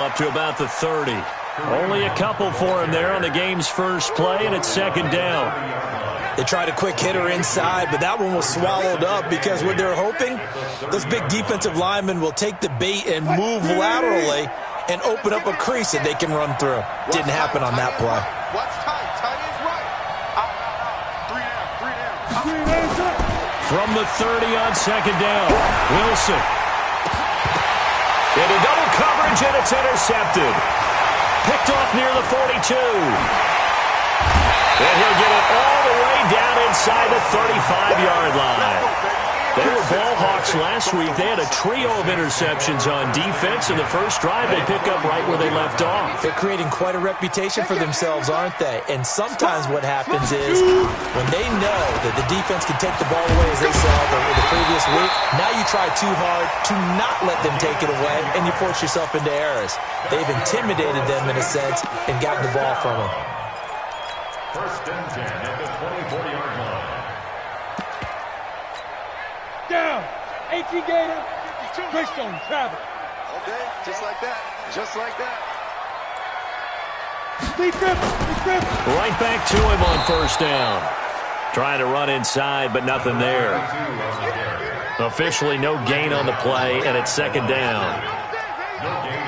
Up to about the 30. Only a couple for him there on the game's first play, and it's second down. They tried a quick hitter inside, but that one was swallowed up because what they're hoping, those big defensive linemen will take the bait and move laterally and open up a crease that they can run through. Didn't happen on that play. Watch tight. Tight is right. Three down. From the 30 on second down, Wilson. Into double coverage, and it's intercepted. Picked off near the 42. And he'll get it all the way down inside the 35-yard line. They were ball hawks last week. They had a trio of interceptions on defense. In the first drive, they pick up right where they left off. They're creating quite a reputation for themselves, aren't they? And sometimes what happens is when they know that the defense can take the ball away, as they saw the previous week, now you try too hard to not let them take it away, and you force yourself into errors. They've intimidated them in a sense and gotten the ball from them. First and 10 at the 24-yard line. Down. 18 Gator. Twist on Travis. Okay, just like that. Just like that. Right back to him on first down. Trying to run inside, but nothing there. Officially no gain on the play, and it's second down.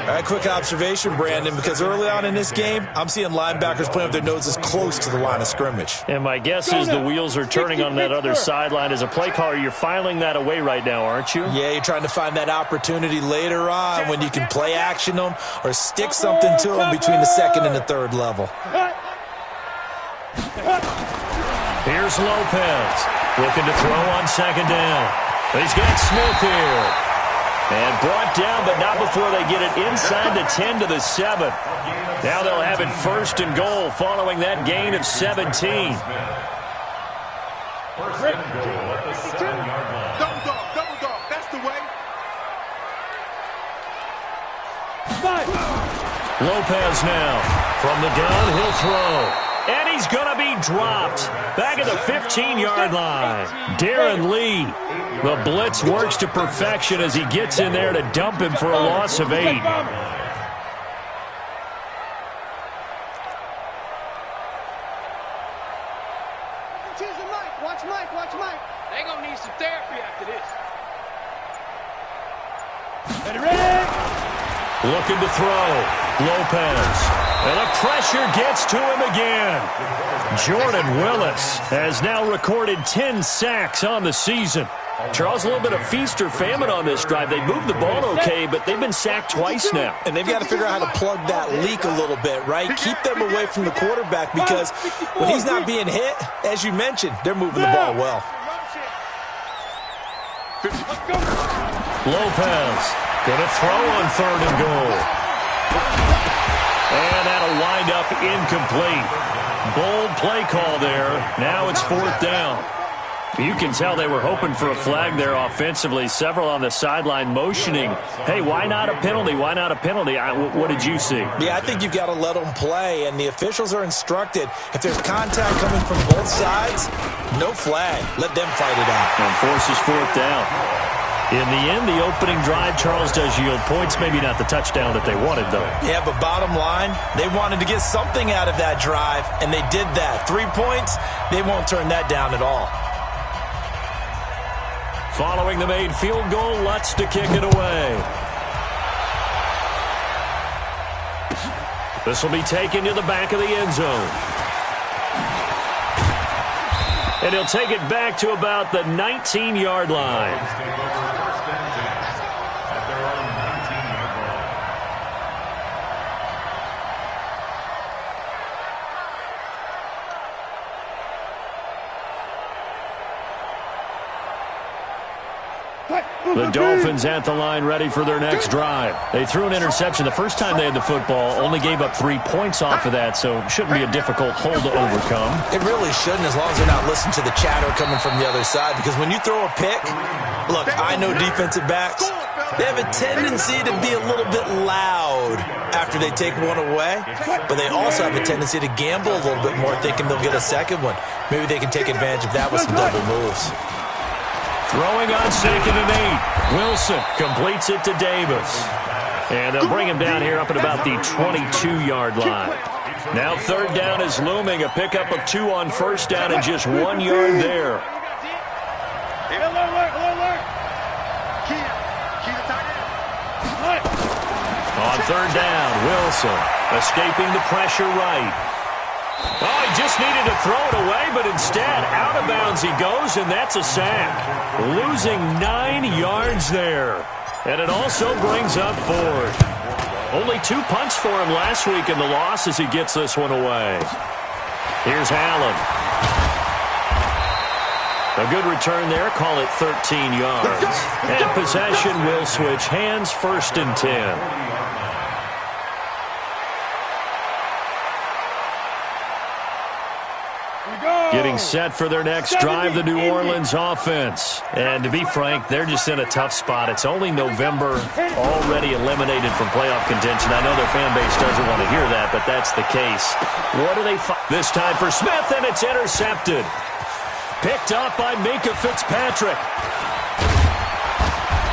All right, quick observation, Brandon, because early on in this game, I'm seeing linebackers playing with their noses close to the line of scrimmage. And my guess is the wheels are turning on that other sideline. As a play caller, you're filing that away right now, aren't you? Yeah, you're trying to find that opportunity later on when you can play action them or stick something to them between the second and the third level. Here's Lopez looking to throw on second down. He's got Smith here. And brought down, but not before they get it inside the 10 to the 7. Now they'll have it first and goal following that gain of 17. First and goal at the 7-yard line. Double dog. That's the way. Lopez now from the gun. He'll throw. And he's going to be dropped back at the 15-yard line. Darren Lee, the blitz works to perfection as he gets in there to dump him for a loss of 8. Watch Mike. They going to need some therapy after this. Ready? Looking to throw. Lopez. And the pressure gets to him again. Jordan Willis has now recorded 10 sacks on the season. Charles, a little bit of feast or famine on this drive. They moved the ball okay, but they've been sacked twice now. And they've got to figure out how to plug that leak a little bit, right? Keep them away from the quarterback because when he's not being hit, as you mentioned, they're moving the ball well. Lopez going to throw on third and goal. And that'll wind up incomplete. Bold play call there. Now it's fourth down. You can tell they were hoping for a flag there offensively. Several on the sideline motioning, hey, why not a penalty? Why not a penalty? What did you see? Yeah, I think you've got to let them play, and the officials are instructed. If there's contact coming from both sides, no flag. Let them fight it out. And forces fourth down. In the end, the opening drive, Charles, does yield points. Maybe not the touchdown that they wanted, though. Yeah, but bottom line, they wanted to get something out of that drive, and they did that. 3 points, they won't turn that down at all. Following the made field goal, Lutz to kick it away. This will be taken to the back of the end zone. And he'll take it back to about the 19-yard line. The Dolphins at the line ready for their next drive. They threw an interception the first time they had the football, only gave up 3 points off of that, so shouldn't be a difficult hole to overcome. It really shouldn't, as long as they're not listening to the chatter coming from the other side, because when you throw a pick, look, I know defensive backs, they have a tendency to be a little bit loud after they take one away, but they also have a tendency to gamble a little bit more, thinking they'll get a second one. Maybe they can take advantage of that with some double moves. Throwing on second and 8. Wilson completes it to Davis. And they'll bring him down here up at about the 22-yard line. Now third down is looming. A pickup of 2 on first down and just 1 yard there. On third down, Wilson escaping the pressure right. Oh, he just needed to throw it away, but instead, out of bounds he goes, and that's a sack. Losing 9 yards there. And it also brings up Ford. Only 2 punts for him last week in the loss as he gets this one away. Here's Allen. A good return there. Call it 13 yards. And possession will switch hands, 1st and 10. Getting set for their next drive, the New Orleans offense. And to be frank, they're just in a tough spot. It's only November, already eliminated from playoff contention. I know their fan base doesn't want to hear that, but that's the case. What do they find? This time for Smith, and it's intercepted. Picked up by Minkah Fitzpatrick.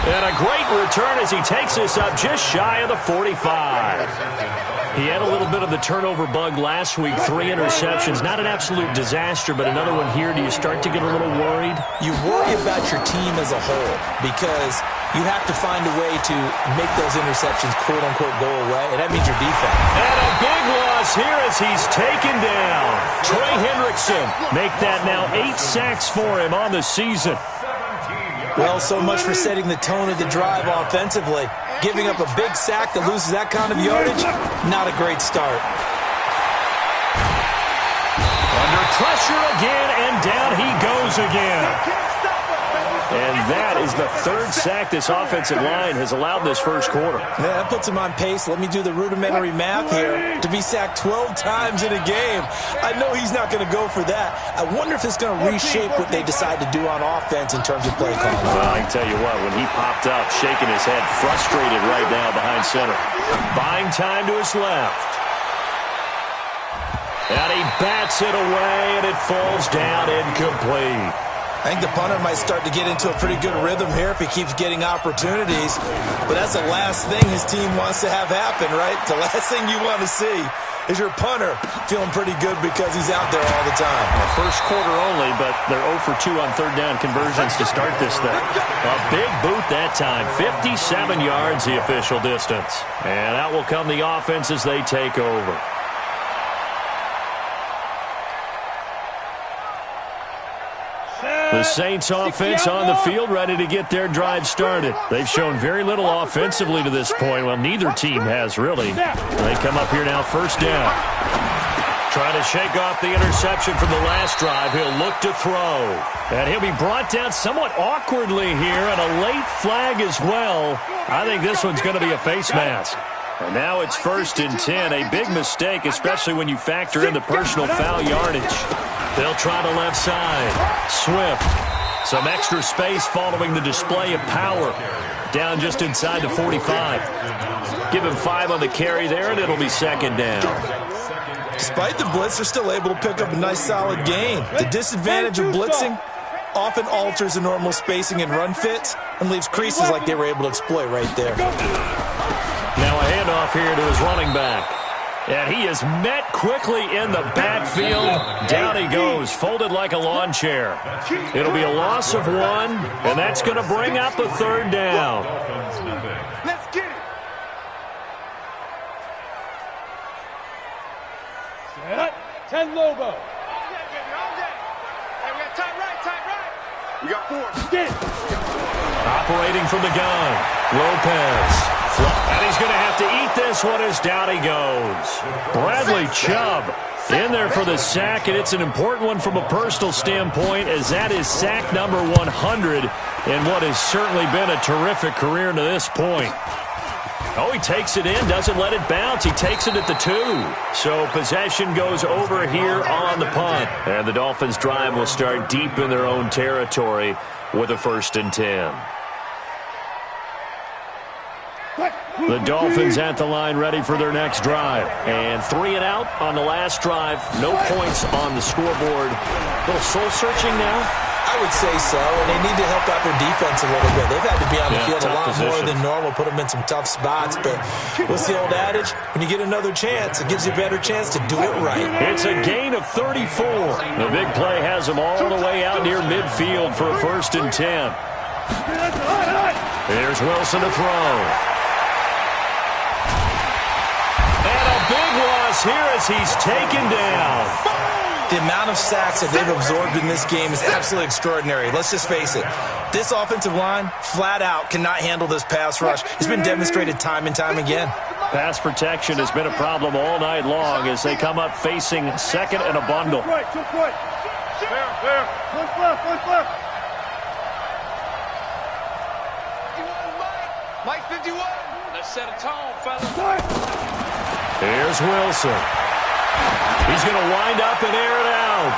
And a great return as he takes this up just shy of the 45. He had a little bit of the turnover bug last week, 3 interceptions. Not an absolute disaster, but another one here. Do you start to get a little worried? You worry about your team as a whole because you have to find a way to make those interceptions, quote-unquote, go away, and that means your defense. And a big loss here as he's taken down. Trey Hendrickson make that now 8 sacks for him on the season. Well, so much for setting the tone of the drive offensively. Giving up a big sack that loses that kind of yardage, not a great start. Under pressure again, and down he goes again. And that is the 3rd sack this offensive line has allowed this first quarter. Yeah, that puts him on pace. Let me do the rudimentary math here. To be sacked 12 times in a game, I know he's not going to go for that. I wonder if it's going to reshape what they decide to do on offense in terms of play calling. Well, I can tell you what, when he popped up, shaking his head, frustrated right now behind center. Buying time to his left. And he bats it away, and it falls down incomplete. I think the punter might start to get into a pretty good rhythm here if he keeps getting opportunities. But that's the last thing his team wants to have happen, right? The last thing you want to see is your punter feeling pretty good because he's out there all the time. Well, first quarter only, but they're 0 for 2 on third down conversions to start this thing. A big boot that time. 57 yards the official distance. And out will come the offense as they take over. The Saints offense on the field ready to get their drive started. They've shown very little offensively to this point. Well, neither team has really. They come up here now, 1st down. Trying to shake off the interception from the last drive. He'll look to throw. And he'll be brought down somewhat awkwardly here, and a late flag as well. I think this one's going to be a face mask. And now it's 1st and 10. A big mistake, especially when you factor in the personal foul yardage. They'll try the left side. Swift. Some extra space following the display of power. Down just inside the 45. Give him 5 on the carry there, and it'll be 2nd down. Despite the blitz, they're still able to pick up a nice, solid gain. The disadvantage of blitzing often alters the normal spacing and run fits and leaves creases like they were able to exploit right there. Now a handoff here to his running back. And he is met quickly in the backfield. Down he goes, folded like a lawn chair. It'll be a loss of 1, and that's going to bring up a 3rd down. Let's get it. Set. 10 Lobo. We got 4. Get. Operating from the gun, Lopez. And he's going to have to eat this one as down he goes. Bradley Chubb in there for the sack, and it's an important one from a personal standpoint as that is sack number 100 in what has certainly been a terrific career to this point. Oh, he takes it in, doesn't let it bounce. He takes it at the 2. So possession goes over here on the punt. And the Dolphins' drive will start deep in their own territory with a 1st and 10. The Dolphins at the line ready for their next drive. And 3 and out on the last drive. No points on the scoreboard. A little soul-searching now. I would say so, and they need to help out their defense a little bit. They've had to be on the field a lot more than normal, put them in some tough spots. But what's the old adage? When you get another chance, it gives you a better chance to do it right. It's a gain of 34. The big play has them all the way out near midfield for a 1st and 10. Here's Wilson to throw. And a big loss here as he's taken down. The amount of sacks that they've absorbed in this game is absolutely extraordinary. Let's just face it. This offensive line, flat out, cannot handle this pass rush. It's been demonstrated time and time again. Pass protection has been a problem all night long as they come up facing 2nd and a bundle. There. Push left. Mike 51. Let's set a tone, fellas. Here's Wilson. He's going to wind up and air it out.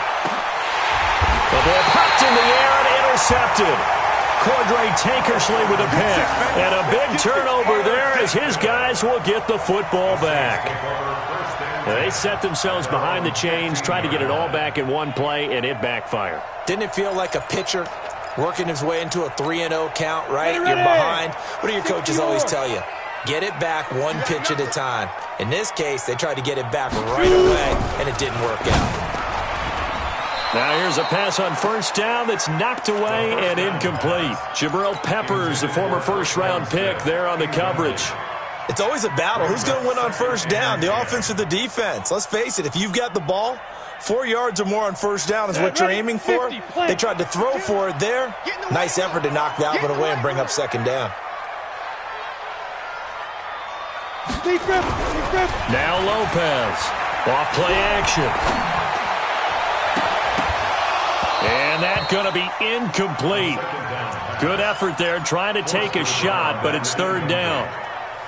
The ball popped in the air and intercepted. Cordray Tankersley with a pick. And a big turnover there as his guys will get the football back. They set themselves behind the chains, tried to get it all back in one play, and it backfired. Didn't it feel like a pitcher working his way into a 3-0 count, right? You're behind. What do your coaches always tell you? Get it back one pitch at a time. In this case, they tried to get it back right away, and it didn't work out. Now here's a pass on 1st down that's knocked away and incomplete. Jabril Peppers, the former 1st-round pick, there on the coverage. It's always a battle. Who's going to win on 1st down, the offense or the defense? Let's face it, if you've got the ball, 4 yards or more on 1st down is what you're aiming for. They tried to throw for it there. Nice effort to knock that one away and bring up 2nd down. Now Lopez. Off play action. And that's going to be incomplete. Good effort there trying to take a shot, but it's 3rd down.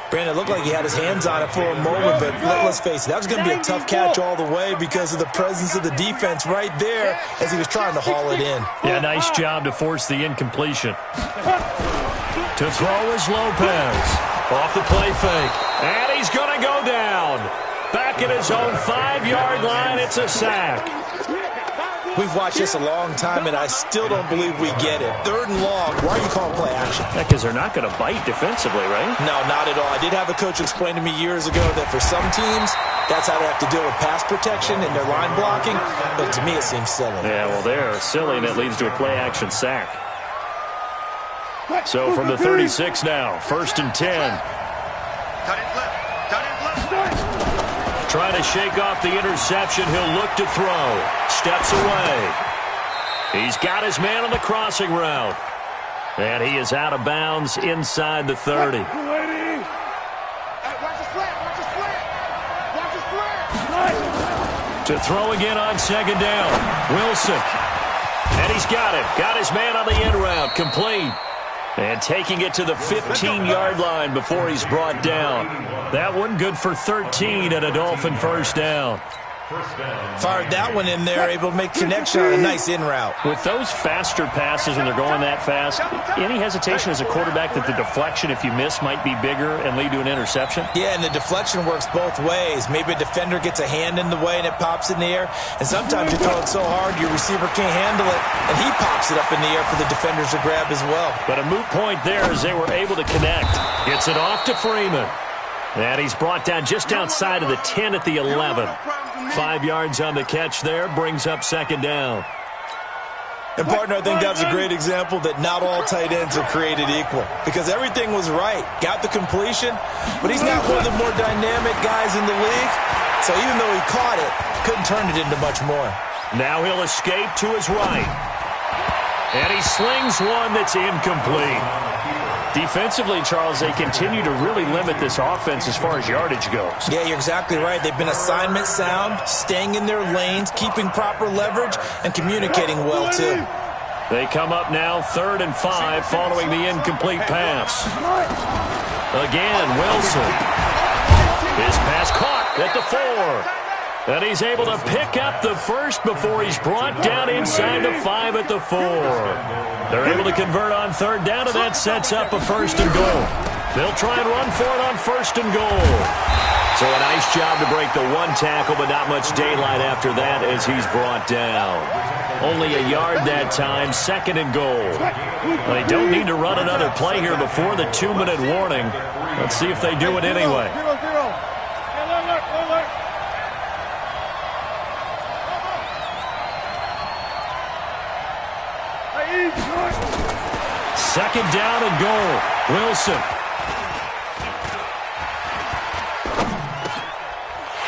Brandon, it looked like he had his hands on it for a moment, but let's face it, that was going to be a tough catch all the way because of the presence of the defense right there as he was trying to haul it in. Yeah, nice job to force the incompletion. To throw is Lopez. Off the play fake. And he's going to go down. Back at his own 5-yard line, it's a sack. We've watched this a long time, and I still don't believe we get it. 3rd and long. Why are you calling play action? Yeah, because they're not going to bite defensively, right? No, not at all. I did have a coach explain to me years ago that for some teams, that's how they have to deal with pass protection and their line blocking. But to me, it seems silly. Yeah, well, they're silly, and it leads to a play action sack. So from the 36 now, 1st and 10. Trying to shake off the interception. He'll look to throw. Steps away. He's got his man on the crossing route. And he is out of bounds inside the 30. To throw again on 2nd down. Wilson. And he's got it. Got his man on the end route. Complete. And taking it to the 15-yard line before he's brought down. That one good for 13 and a Dolphin 1st down. Fired that one in there, able to make connection on a nice in route. With those faster passes when they're going that fast, any hesitation as a quarterback that the deflection, if you miss, might be bigger and lead to an interception? Yeah, and the deflection works both ways. Maybe a defender gets a hand in the way and it pops in the air, and sometimes you throw it so hard your receiver can't handle it, and he pops it up in the air for the defenders to grab as well. But a moot point there as they were able to connect. Gets it off to Freeman. And he's brought down just outside of the 10 at the 11. 5 yards on the catch there, brings up 2nd down. And, partner, I think that's a great example that not all tight ends are created equal. Because everything was right. Got the completion, but he's not one of the more dynamic guys in the league. So even though he caught it, couldn't turn it into much more. Now he'll escape to his right. And he slings one that's incomplete. Defensively, Charles, they continue to really limit this offense as far as yardage goes. Yeah, you're exactly right. They've been assignment sound, staying in their lanes, keeping proper leverage, and communicating well, too. They come up now 3rd and 5 following the incomplete pass. Again, Wilson. His pass caught at the 4. And he's able to pick up the first before he's brought down inside the 5 at the 4. They're able to convert on 3rd down, and that sets up a 1st and goal. They'll try and run for it on 1st and goal. So a nice job to break the one tackle, but not much daylight after that as he's brought down. Only a yard that time, 2nd and goal. They don't need to run another play here before the 2-minute warning. Let's see if they do it anyway. 2nd down and goal. Wilson.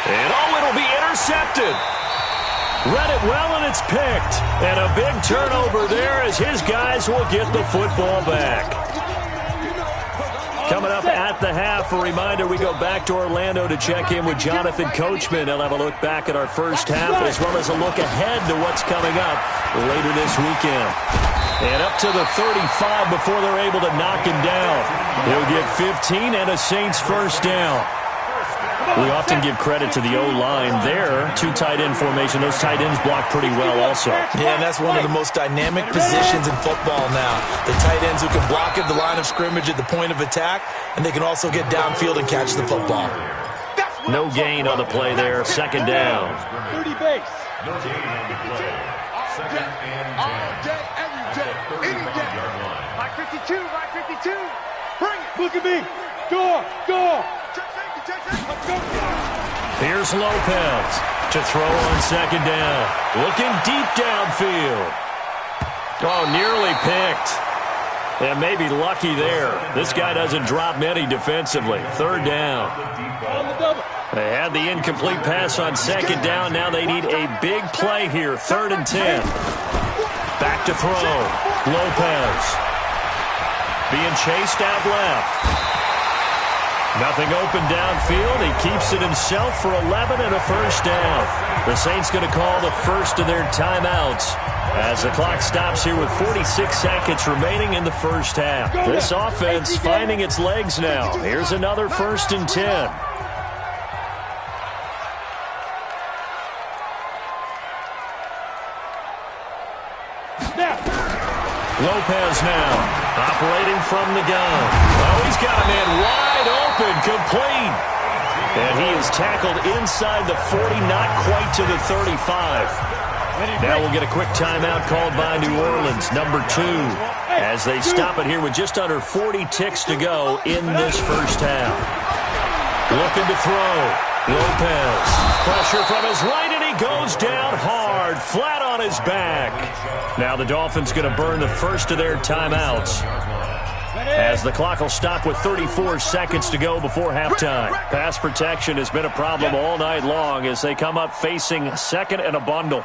And it'll be intercepted. Read it well, and it's picked. And a big turnover there as his guys will get the football back. Coming up at the half, a reminder, we go back to Orlando to check in with Jonathan Coachman. He'll have a look back at our first half as well as a look ahead to what's coming up later this weekend. And up to the 35 before they're able to knock him down. He'll get 15 and a Saints first down. We often give credit to the O-line there. 2 tight end formation. Those tight ends block pretty well also. Yeah, and that's one of the most dynamic positions in football now. The tight ends who can block at the line of scrimmage at the point of attack, and they can also get downfield and catch the football. No gain on the play there. 2nd down. 30 base. No gain on the play. 2nd and 10. All day, every day, any day. My 52, my 52. Bring it. Look at me. Go. Here's Lopez to throw on 2nd down. Looking deep downfield. Oh, nearly picked. And maybe lucky there. This guy doesn't drop many defensively. 3rd down. They had the incomplete pass on 2nd down. Now they need a big play here. 3rd and 10. Back to throw. Lopez. Being chased out left. Nothing open downfield. He keeps it himself for 11 and a first down. The Saints going to call the first of their timeouts as the clock stops here with 46 seconds remaining in the first half. This offense finding its legs now. Here's another 1st and 10. Lopez now operating from the gun. Oh, he's got a man wide open, complete. And he is tackled inside the 40, not quite to the 35. Now we'll get a quick timeout called by New Orleans, number 2, as they stop it here with just under 40 ticks to go in this first half. Looking to throw. Lopez. Pressure from his right, and he goes down hard, flat on his back. Now the Dolphins going to burn the first of their timeouts as the clock will stop with 34 seconds to go before halftime. Pass protection has been a problem all night long as they come up facing 2nd and a bundle.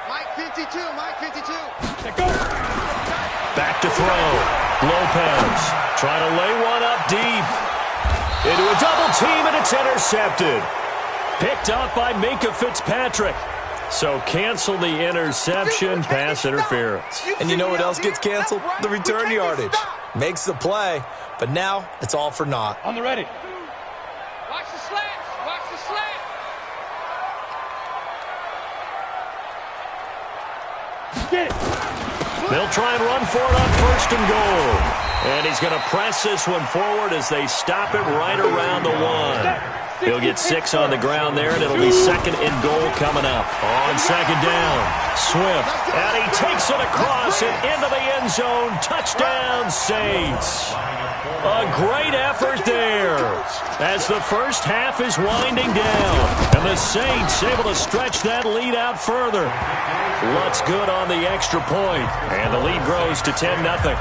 Mike 52, Mike 52. Back to throw. Lopez trying to lay one up deep. Into a double team, and it's intercepted. Picked up by Minka Fitzpatrick. So cancel the interception, pass interference. And you know what else gets canceled? The return yardage. Makes the play, but now it's all for naught. On the ready. Watch the slants. Watch the slant. Get it. They'll try and run for it on 1st and goal. And he's going to press this one forward as they stop it right around the 1. He'll get 6 on the ground there, and it'll be 2nd and goal coming up. On 2nd down, Swift, and he takes it across and into the end zone. Touchdown, Saints. A great effort there as the first half is winding down. And the Saints able to stretch that lead out further. Lutz good on the extra point, and the lead grows to 10-0.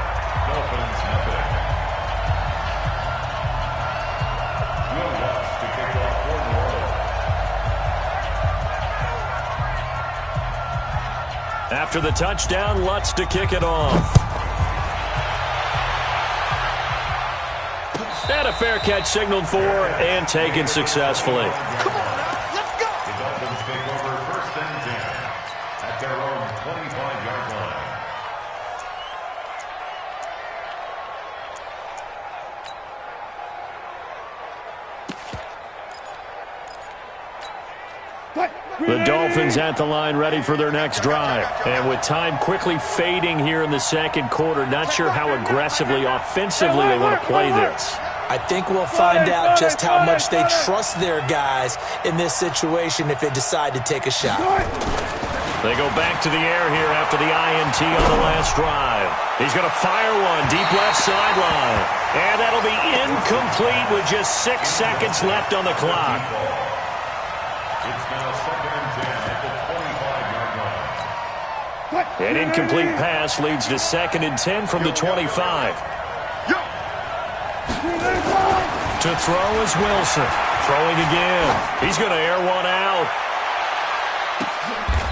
After the touchdown, Lutz to kick it off. And a fair catch signaled for and taken successfully. Come on now, let's go. The Dolphins take over 1st and 10 at their own 25-yard line. The Dolphins at the line ready for their next drive. And with time quickly fading here in the 2nd quarter, not sure how aggressively, offensively they want to play this. I think we'll find out just how much they trust their guys in this situation if they decide to take a shot. They go back to the air here after the INT on the last drive. He's going to fire one deep left sideline. And that'll be incomplete with just 6 seconds left on the clock. It's now 2nd and 10 at the 25-yard line. An incomplete pass leads to 2nd and 10 from the 25. To throw is Wilson. Throwing again. He's going to air one out.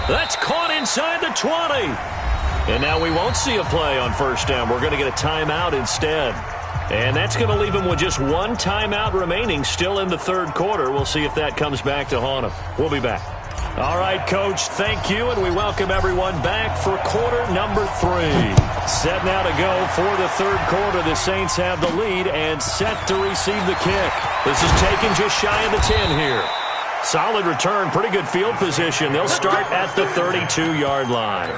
That's caught inside the 20. And now we won't see a play on first down. We're going to get a timeout instead. And that's going to leave him with just one timeout remaining still in the third quarter. We'll see if that comes back to haunt him. We'll be back. All right, Coach, thank you, and we welcome everyone back for quarter number 3. Set now to go for the third quarter. The Saints have the lead and set to receive the kick. This is taken just shy of the 10 here. Solid return, pretty good field position. They'll start at the 32-yard line.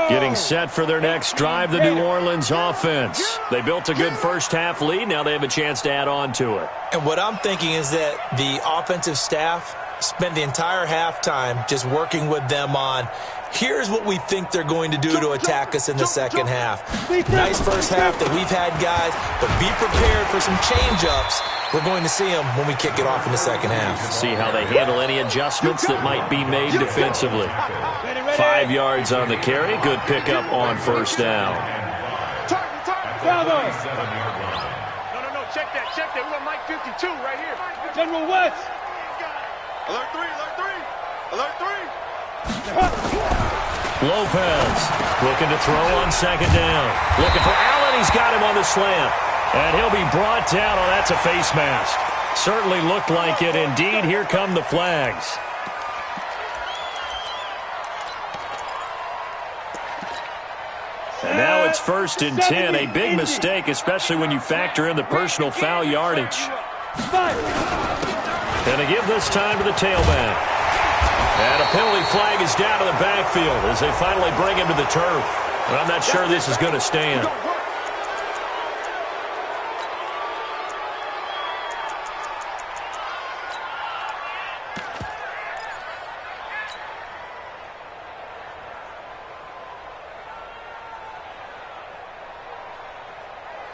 Getting set for their next drive, the New Orleans offense. They built a good first-half lead. Now they have a chance to add on to it. And what I'm thinking is that the offensive staff spent the entire halftime just working with them on, here's what we think they're going to do to attack us in the second half. Nice first half that we've had, guys, but be prepared for some change-ups. We're going to see them when we kick it off in the second half. See how they handle any adjustments that might be made defensively. 5 yards on the carry. Good pickup on first down. No, check that. We got Mike 52 right here. General West. Alert 3. Lopez looking to throw on second down. Looking for Allen. He's got him on the slant. And he'll be brought down. Oh, that's a face mask. Certainly looked like it. Indeed, here come the flags. And now it's 1st and 10. A big mistake, especially when you factor in the personal foul yardage. And they give this time to the tailback. And a penalty flag is down to the backfield as they finally bring him to the turf. But I'm not sure this is going to stand.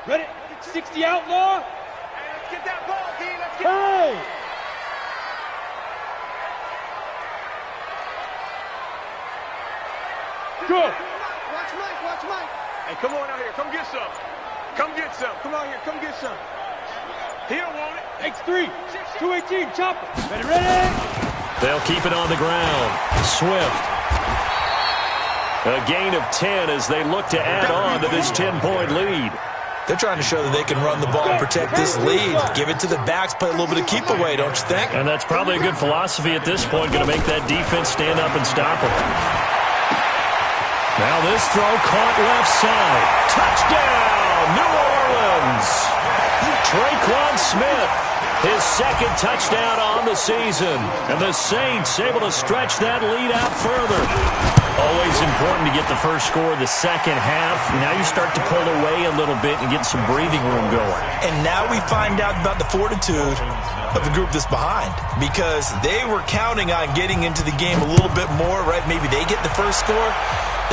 Ready? 60 outlaw. Hey, let's get that ball, D. Let's get Hey! Good. Watch Mike. Hey, come on out here. Come get some. Come out here. Come get some. He don't want it. X3. 218. Chopper. Ready? They'll keep it on the ground. Swift. A gain of 10 as they look to add on to this 10-point lead. They're trying to show that they can run the ball and protect this lead. Give it to the backs, play a little bit of keep away, don't you think? And that's probably a good philosophy at this point, going to make that defense stand up and stop them. Now this throw caught left side. Touchdown, New Orleans. Traquan Smith, his second touchdown on the season. And the Saints able to stretch that lead out further. Always important to get the first score of the second half. Now you start to pull away a little bit and get some breathing room going. And now we find out about the fortitude of the group that's behind, because they were counting on getting into the game a little bit more, right? Maybe they get the first score.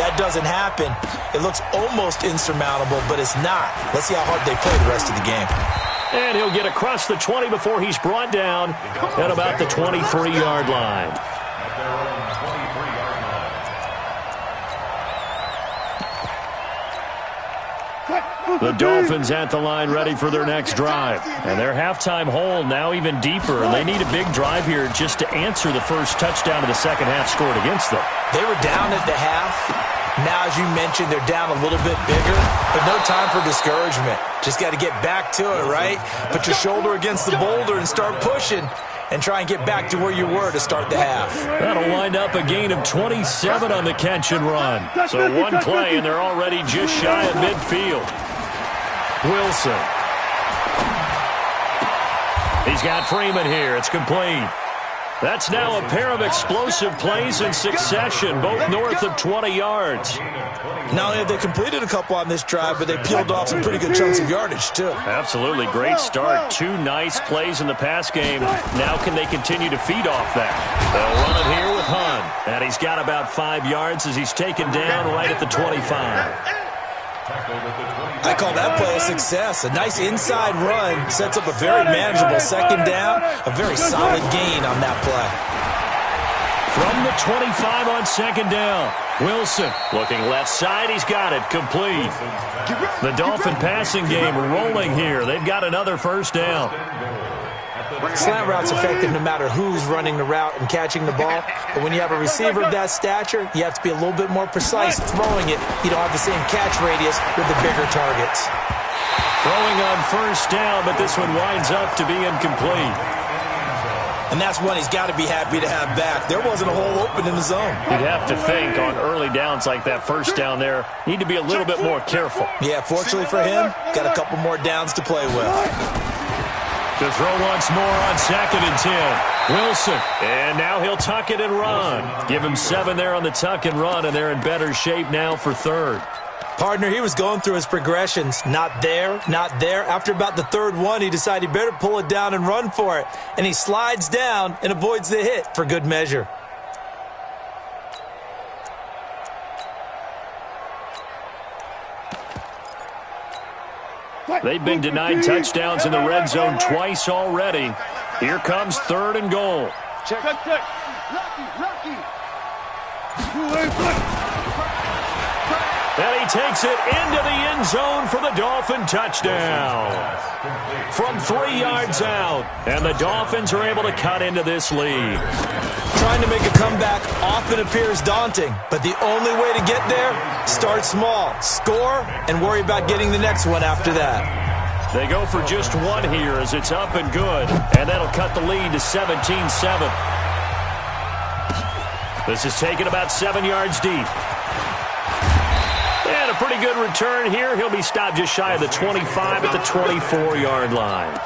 That doesn't happen. It looks almost insurmountable, but it's not. Let's see how hard they play the rest of the game. And he'll get across the 20 before he's brought down at about the 23-yard line. The Dolphins at the line ready for their next drive. And their halftime hole now even deeper. And they need a big drive here just to answer the first touchdown of the second half scored against them. They were down at the half. Now, as you mentioned, they're down a little bit bigger, but no time for discouragement. Just got to get back to it, right? Put your shoulder against the boulder and start pushing and try and get back to where you were to start the half. That'll wind up a gain of 27 on the catch and run. So one play, and they're already just shy of midfield. Wilson. He's got Freeman here. It's complete. That's now a pair of explosive plays in succession, both north of 20 yards. Not only have they completed a couple on this drive, but they peeled off some pretty good chunks of yardage, too. Absolutely. Great start. 2 nice plays in the pass game. Now can they continue to feed off that? They'll run it here with Hunt. And he's got about 5 yards as he's taken down right at the 25. I call that play a success. A nice inside run sets up a very manageable second down. A very solid gain on that play. From the 25 on second down, Wilson looking left side. He's got it complete. The Dolphin passing game rolling here. They've got another first down. Slant route's effective no matter who's running the route and catching the ball. But when you have a receiver of that stature, you have to be a little bit more precise throwing it. You don't have the same catch radius with the bigger targets. Throwing on first down, but this one winds up to be incomplete. And that's one he's got to be happy to have back. There wasn't a hole open in the zone. You'd have to think on early downs like that first down there, need to be a little bit more careful. Yeah, fortunately for him, got a couple more downs to play with. To throw once more on second and 10. Wilson. And now he'll tuck it and run. Give him 7 there on the tuck and run, and they're in better shape now for third. Partner, he was going through his progressions. Not there, not there. After about the third one, he decided he better pull it down and run for it. And he slides down and avoids the hit for good measure. They've been denied touchdowns in the red zone twice already. Here comes third and goal. Check. Lucky. And he takes it into the end zone for the Dolphin touchdown. From 3 yards out. And the Dolphins are able to cut into this lead. Trying to make a comeback often appears daunting, but the only way to get there, start small, score, and worry about getting the next one after that. They go for just one here as it's up and good, and that'll cut the lead to 17-7. This is taken about 7 yards deep. And a pretty good return here. He'll be stopped just shy of the 25 at the 24-yard line.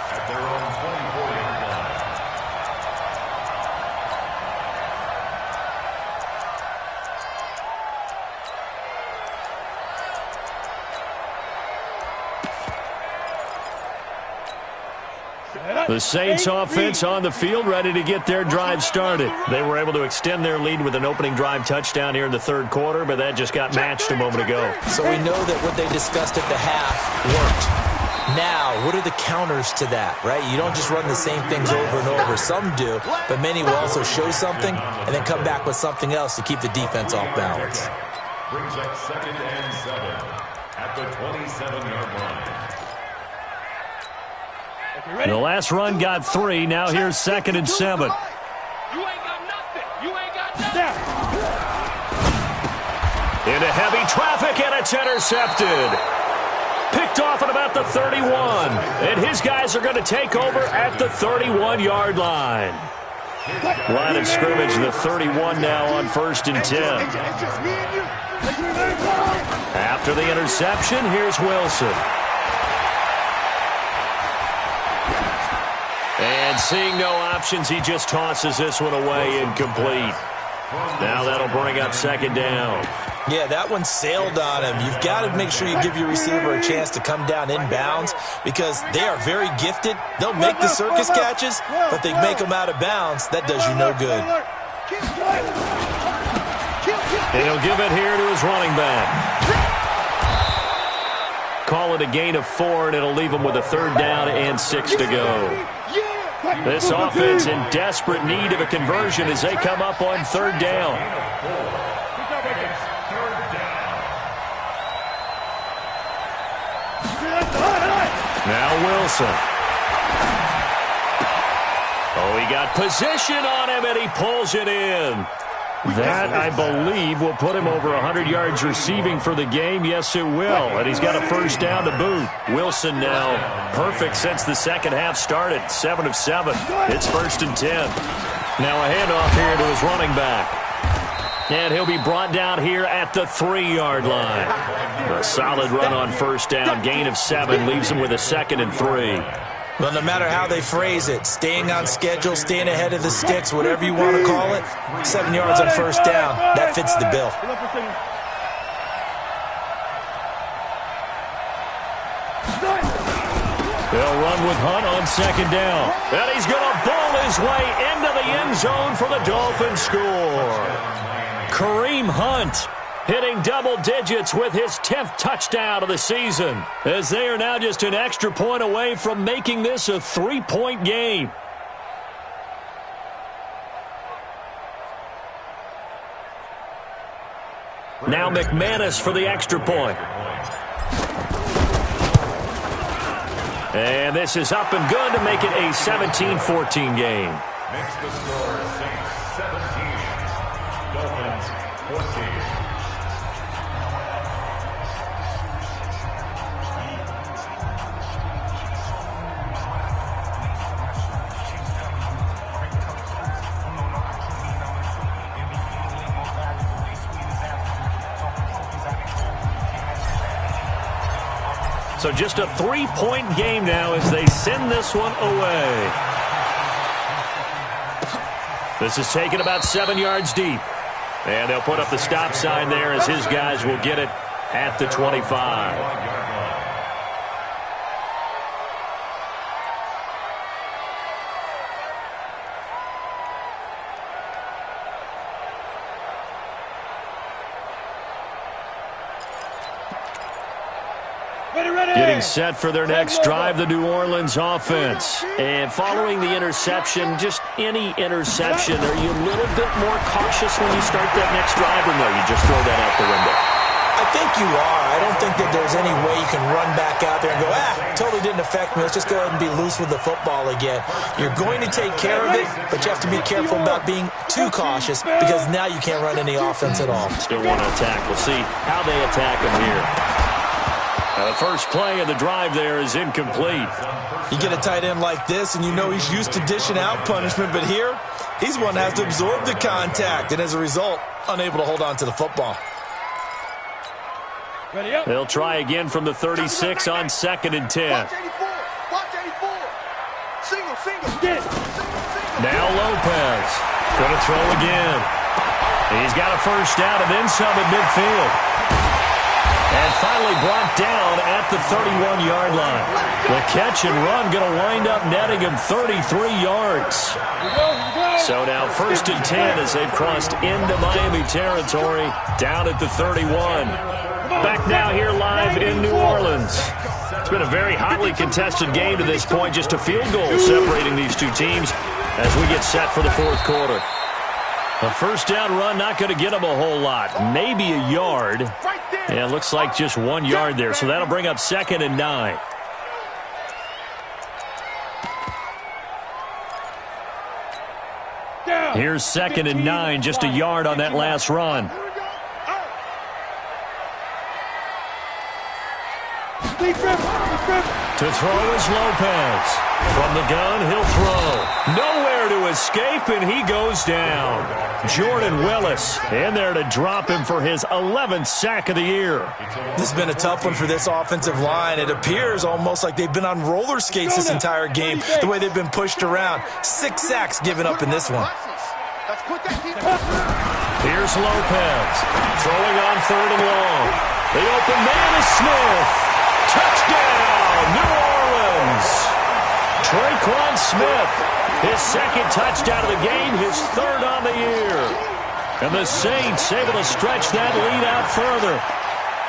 The Saints offense on the field, ready to get their drive started. They were able to extend their lead with an opening drive touchdown here in the third quarter, but that just got matched a moment ago. So we know that what they discussed at the half worked. Now, what are the counters to that, right? You don't just run the same things over and over. Some do, but many will also show something and then come back with something else to keep the defense off balance. Brings up 2nd and 7 at the 27-yard line. The last run got 3. Now here's 2nd and 7. You ain't got nothing. Into heavy traffic, and it's intercepted. Picked off at about the 31. And his guys are going to take over at the 31-yard line. Line of scrimmage, the 31 now on 1st and 10. After the interception, here's Wilson. And seeing no options, he just tosses this one away incomplete. Now that'll bring up 2nd down. Yeah, that one sailed on him. You've got to make sure you give your receiver a chance to come down inbounds because they are very gifted. They'll make the circus catches, but they make them out of bounds. That does you no good. And he'll give it here to his running back. Call it a gain of 4, and it'll leave him with a 3rd down and 6 to go. This offense in desperate need of a conversion as they come up on 3rd down. Now Wilson. Oh, he got position on him, and he pulls it in. That, I believe, will put him over 100 yards receiving for the game. Yes, it will. And he's got a 1st down to boot. Wilson now perfect since the second half started. 7 of 7. It's 1st and 10. Now a handoff here to his running back. And he'll be brought down here at the 3-yard line. A solid run on 1st down. Gain of 7 leaves him with a 2nd and 3. Well, no matter how they phrase it, staying on schedule, staying ahead of the sticks, whatever you want to call it, 7 yards on first down, that fits the bill. They'll run with Hunt on second down. And he's going to bowl his way into the end zone for the Dolphins score. Kareem Hunt hitting double digits with his 10th touchdown of the season, as they are now just an extra point away from making this a 3-point game. Now McManus for the extra point. And this is up and good to make it a 17-14 game. Makes the score Saints 17, Dolphins 14. So just a 3-point game now as they send this one away. This is taken about 7 yards deep. And they'll put up the stop sign there as his guys will get it at the 25. Getting set for their next drive, the New Orleans offense. And following the interception, just any interception, are you a little bit more cautious when you start that next drive, or no, you just throw that out the window? I think you are. I don't think that there's any way you can run back out there and go, totally didn't affect me. Let's just go ahead and be loose with the football again. You're going to take care of it, but you have to be careful about being too cautious because now you can't run any offense at all. Still want to attack. We'll see how they attack him here. The first play of the drive there is incomplete. You get a tight end like this, and you know he's used to dishing out punishment, but here, he's one that has to absorb the contact, and as a result, unable to hold on to the football. They'll try again from the 36 on 2nd and 10. Watch 84. Watch 84. Single. Now Lopez. Going to throw again. He's got a first down and then some at midfield. And finally brought down at the 31-yard line. The catch and run going to wind up netting him 33 yards. So now 1st and 10 as they've crossed into Miami territory down at the 31. Back now here live in New Orleans. It's been a very hotly contested game to this point. Just a field goal separating these two teams as we get set for the 4th quarter. A first down run not going to get him a whole lot. Maybe a yard. Yeah, it looks like just 1 yard there. So that'll bring up 2nd and 9. Here's 2nd and 9, just a yard on that last run. To throw is Lopez. From the gun, he'll throw. Nowhere to escape, and he goes down. Jordan Willis in there to drop him for his 11th sack of the year. This has been a tough one for this offensive line. It appears almost like they've been on roller skates this entire game, the way they've been pushed around. 6 sacks given up in this one. Here's Lopez. Throwing on 3rd and long. The open man is Smith. Touchdown, New Orleans. Traquan Smith, his 2nd touchdown of the game, his 3rd on the year. And the Saints able to stretch that lead out further.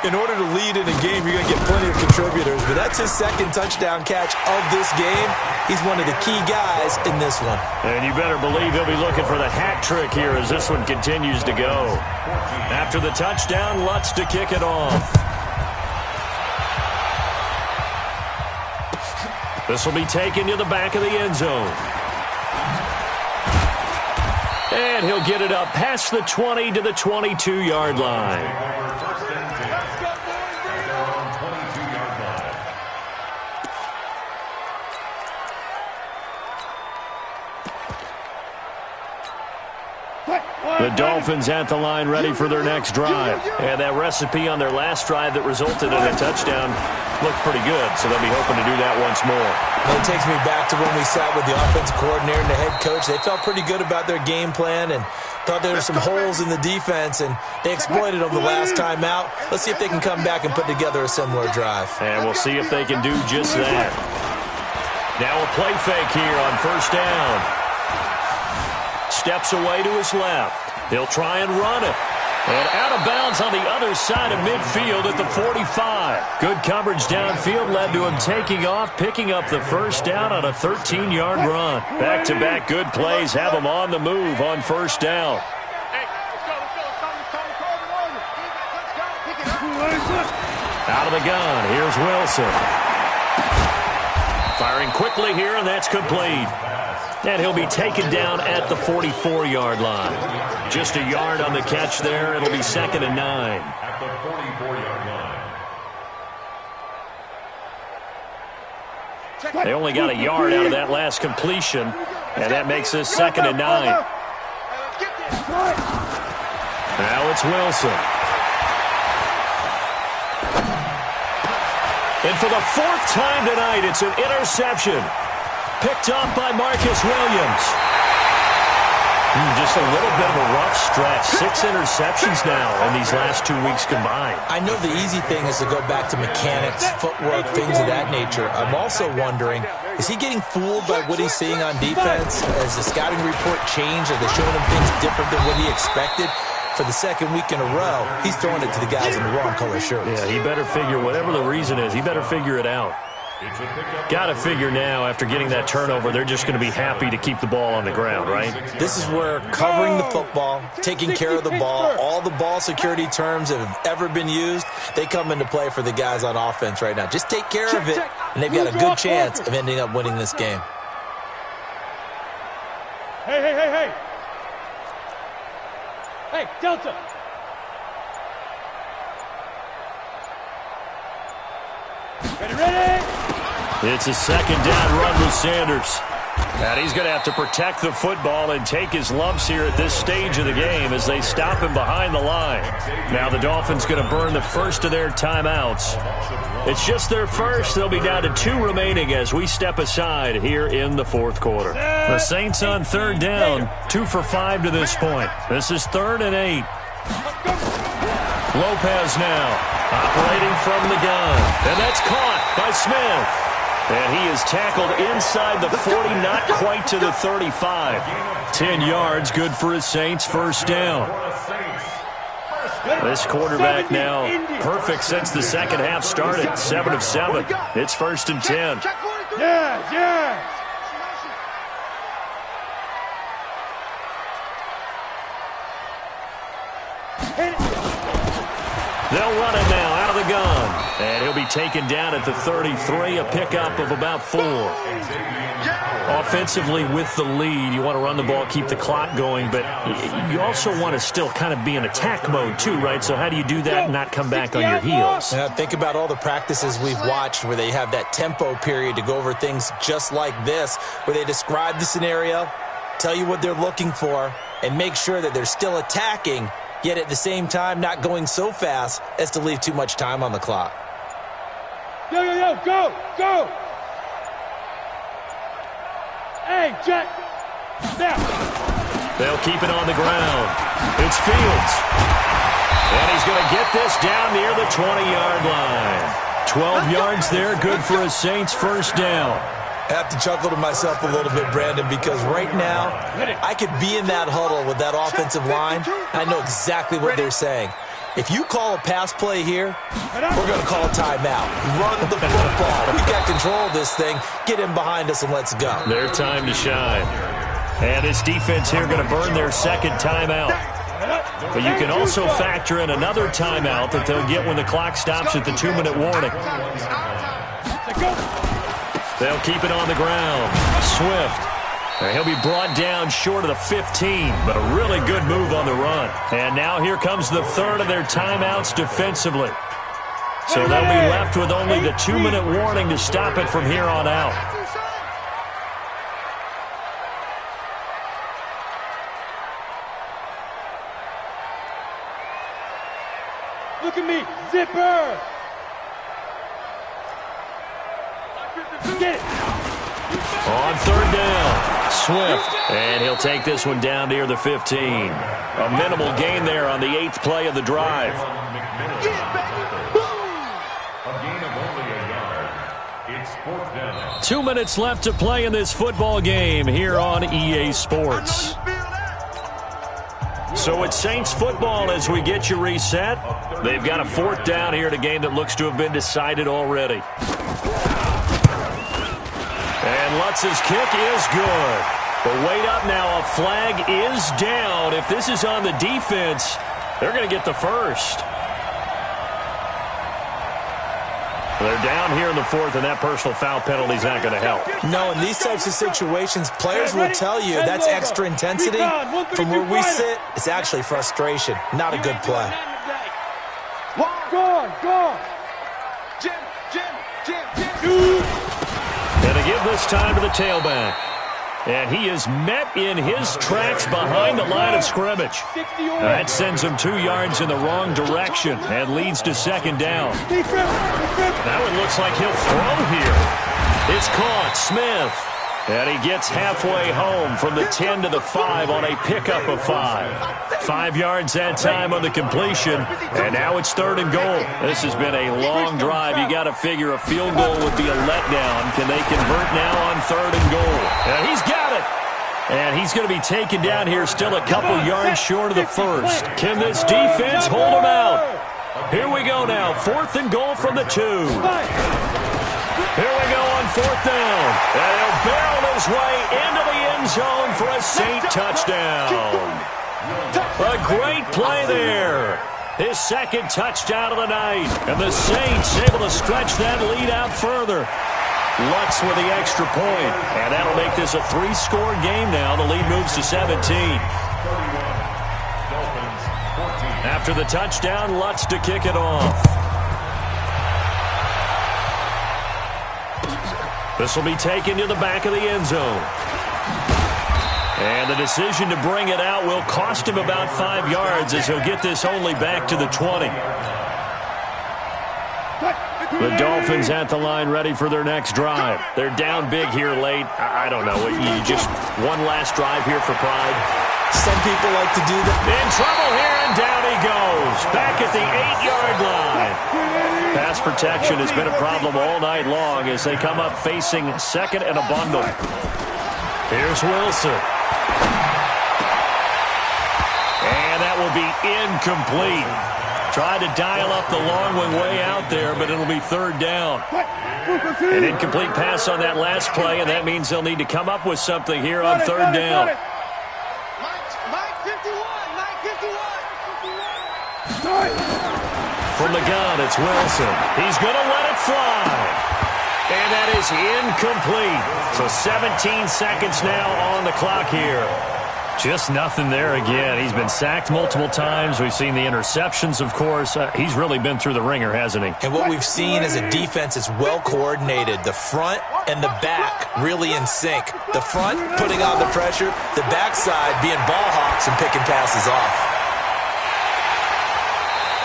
In order to lead in a game, you're going to get plenty of contributors, but that's his 2nd touchdown catch of this game. He's one of the key guys in this one. And you better believe he'll be looking for the hat trick here as this one continues to go. After the touchdown, Lutz to kick it off. This will be taken to the back of the end zone. And he'll get it up past the 20 to the 22-yard line. The Dolphins at the line ready for their next drive. And that recipe on their last drive that resulted in a touchdown looked pretty good, so they'll be hoping to do that once more. Well, it takes me back to when we sat with the offensive coordinator and the head coach. They felt pretty good about their game plan and thought there were some holes in the defense, and they exploited them the last time out. Let's see if they can come back and put together a similar drive. And we'll see if they can do just that. Now a play fake here on first down. Steps away to his left. He'll try and run it. And out of bounds on the other side of midfield at the 45. Good coverage downfield led to him taking off, picking up the first down on a 13-yard run. Back-to-back good plays have him on the move on first down. Out of the gun, here's Wilson. Firing quickly here, and that's complete. And he'll be taken down at the 44-yard line. Just a yard on the catch there. It'll be 2nd and 9. At the 44-yard line. They only got a yard out of that last completion, and that makes this 2nd and 9. Now it's Wilson. And for the 4th time tonight, it's an interception. Picked off by Marcus Williams. Just a little bit of a rough stretch. 6 interceptions now in these last 2 weeks combined. I know the easy thing is to go back to mechanics, footwork, things of that nature. I'm also wondering, is he getting fooled by what he's seeing on defense? Has the scouting report changed? Are they showing him things different than what he expected? For the 2nd week in a row, he's throwing it to the guys in the wrong color shirts. Yeah, he better figure, whatever the reason is, he better figure it out. Got to figure now, after getting that turnover, they're just going to be happy to keep the ball on the ground, right? This is where covering the football, taking care of the ball, all the ball security terms that have ever been used, they come into play for the guys on offense right now. Just take care of it, and they've got a good chance of ending up winning this game. Hey. Hey, Delta. Ready? It's a 2nd down run with Sanders. And he's going to have to protect the football and take his lumps here at this stage of the game as they stop him behind the line. Now the Dolphins going to burn the first of their timeouts. It's just their first. They'll be down to 2 remaining as we step aside here in the 4th quarter. The Saints on 3rd down, 2 for 5 to this point. This is 3rd and 8. Lopez now operating from the gun. And that's caught by Smith. And he is tackled inside the 40, not quite to the 35. 10 yards, good for his Saints, first down. This quarterback now perfect since the 2nd half started. 7 of 7. It's 1st and 10. Yeah. They'll run it now out of the gun. And he'll be taken down at the 33, a pickup of about 4. Offensively with the lead, you want to run the ball, keep the clock going, but you also want to still kind of be in attack mode too, right? So how do you do that and not come back on your heels? Think about all the practices we've watched where they have that tempo period to go over things just like this, where they describe the scenario, tell you what they're looking for, and make sure that they're still attacking, yet at the same time not going so fast as to leave too much time on the clock. Go. Hey, Jack. Now. They'll keep it on the ground. It's Fields. And he's going to get this down near the 20-yard line. 12 yards there, good for a Saints first down. I have to chuckle to myself a little bit, Brandon, because right now I could be in that huddle with that offensive line. I know exactly what they're saying. If you call a pass play here, we're going to call a timeout. Run the football. We've got control of this thing. Get in behind us and let's go. Their time to shine. And this defense here going to burn their 2nd timeout. But you can also factor in another timeout that they'll get when the clock stops at the 2-minute warning. They'll keep it on the ground. Swift. He'll be brought down short of the 15, but a really good move on the run. And now here comes the 3rd of their timeouts defensively. So they'll be left with only the 2-minute warning to stop it from here on out. Look at me. Zipper. Get it. On third down, Swift. And he'll take this one down near the 15. A minimal gain there on the 8th play of the drive. A gain of only a yard. It's 4th down. 2 minutes left to play in this football game here on EA Sports. So it's Saints football as we get you reset. They've got a 4th down here in a game that looks to have been decided already. And Lutz's kick is good. But wait up now, a flag is down. If this is on the defense, they're going to get the first. They're down here in the 4th, and that personal foul penalty is not going to help. No, in these types of situations, players will tell you that's extra intensity. From where we sit, it's actually frustration. Not a good play. Go. Jim. And to give this time to the tailback. And he is met in his tracks behind the line of scrimmage. That sends him 2 yards in the wrong direction and leads to 2nd down. Now it looks like he'll throw here. It's caught, Smith. And he gets halfway home from the 10 to the 5 on a pickup of 5. 5 yards that time on the completion. And now it's 3rd and goal. This has been a long drive. You got to figure a field goal would be a letdown. Can they convert now on 3rd and goal? And he's got it. And he's going to be taken down here still a couple yards short of the first. Can this defense hold him out? Here we go now. 4th and goal from the 2. Here we go on 4th down. And he'll barrel his way into the end zone for a Saint touchdown. A great play there. His 2nd touchdown of the night. And the Saints able to stretch that lead out further. Lutz with the extra point. And that'll make this a 3-score game now. The lead moves to 17. After the touchdown, Lutz to kick it off. This will be taken to the back of the end zone. And the decision to bring it out will cost him about 5 yards as he'll get this only back to the 20. The Dolphins at the line ready for their next drive. They're down big here late. I don't know. You just one last drive here for pride. Some people like to do that. In trouble here, and down he goes. Back at the 8-yard line. Pass protection has been a problem all night long as they come up facing 2nd and a bundle. Here's Wilson. And that will be incomplete. Tried to dial up the long one way out there, but it'll be 3rd down. An incomplete pass on that last play, and that means they'll need to come up with something here on 3rd down. From the gun, it's Wilson. He's going to let it fly. And that is incomplete. So 17 seconds now on the clock here. Just nothing there again. He's been sacked multiple times. We've seen the interceptions, of course. He's really been through the ringer, hasn't he? And what we've seen is a defense that's well coordinated. The front and the back really in sync. The front putting on the pressure, the backside being ball hawks and picking passes off.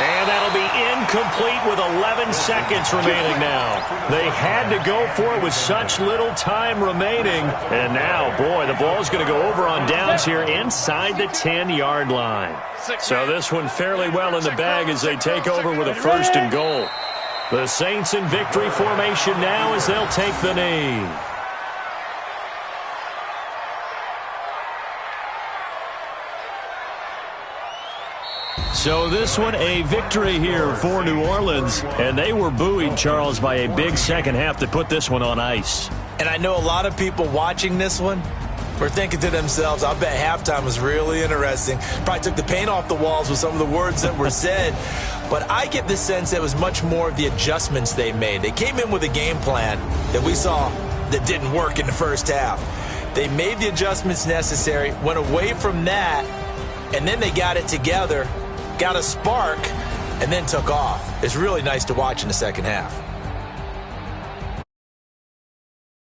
And that'll be incomplete with 11 seconds remaining now. They had to go for it with such little time remaining. And now, boy, the ball's going to go over on downs here inside the 10-yard line. So this one fairly well in the bag as they take over with a 1st and goal. The Saints in victory formation now as they'll take the knee. So this one a victory here for New Orleans. And they were buoyed, Charles, by a big second half to put this one on ice. And I know a lot of people watching this one were thinking to themselves, I bet halftime was really interesting. Probably took the paint off the walls with some of the words that were said. But I get the sense that it was much more of the adjustments they made. They came in with a game plan that we saw that didn't work in the first half. They made the adjustments necessary, went away from that, and then they got it together, got a spark, and then took off. It's really nice to watch in the second half.